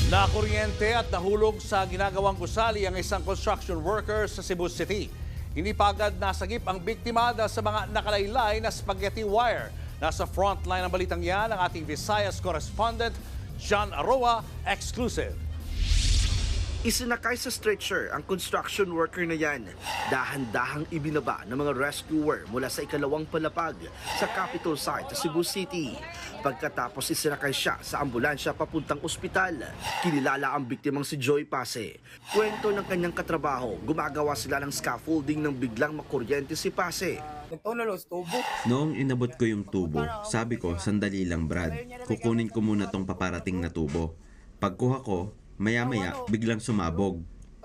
Nakuryente at nahulog sa ginagawang gusali ang isang construction worker sa Cebu City. Hindi pa agad nasagip ang biktima dahil sa mga nakalaylay na spaghetti wire. Nasa frontline ng balitang yan ang ating Visayas correspondent, John Aroa, exclusive. Isinakay sa stretcher ang construction worker na yan. Dahan-dahang ibinaba ng mga rescuer mula sa ikalawang palapag sa capital site sa Cebu City. Pagkatapos isinakay siya sa ambulansya papuntang ospital. Kinilala ang biktimang si Joy Pase. Kwento ng kanyang katrabaho, gumagawa sila ng scaffolding nang biglang makuryente si Pase. Noong inabot ko yung tubo, sabi ko, sandali lang Brad, kukunin ko muna tong paparating na tubo. Pagkuha ko, maya-maya, biglang sumabog.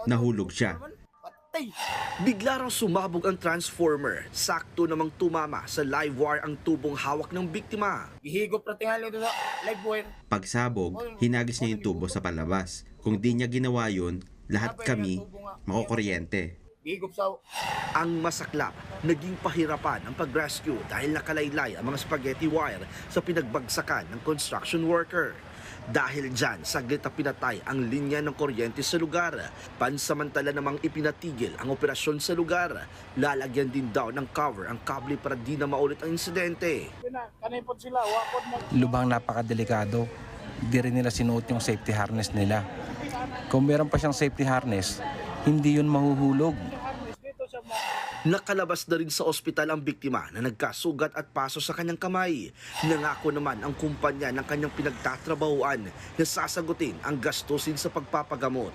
Nahulog siya. Bigla raw sumabog ang transformer. Sakto namang tumama sa live wire ang tubong hawak ng biktima. Ihigop na tingali ito sa live wire. Pagsabog, hinagis niya yung tubo sa palabas. Kung di niya ginawa yun, lahat kami makukuryente. Ihigop sa... Ang masaklap, naging pahirapan ang pag-rescue dahil nakalaylay ang mga spaghetti wire sa pinagbagsakan ng construction worker. Dahil dyan, saglit na pinatay ang linya ng kuryente sa lugar. Pansamantala namang ipinatigil ang operasyon sa lugar. Lalagyan din daw ng cover ang kable para di na maulit ang insidente. Kanipot sila, wakod mo. Lubhang napakadelikado. Hindi rin nila sinuot yung safety harness nila. Kung meron pa siyang safety harness, hindi yun mahuhulog. Nakalabas na rin sa ospital ang biktima na nagkasugat at paso sa kanyang kamay. Nangako naman ang kumpanya ng kanyang pinagtatrabahuan na sasagutin ang gastusin sa pagpapagamot.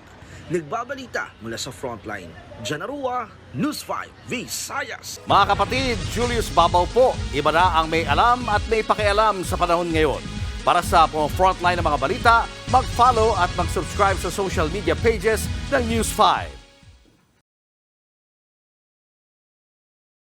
Nagbabalita mula sa frontline, John Aroa, News 5, Visayas. Mga kapatid, Julius Babaw po. Iba na ang may alam at may pakialam sa panahon ngayon. Para sa frontline ng mga balita, mag-follow at mag-subscribe sa social media pages ng News 5.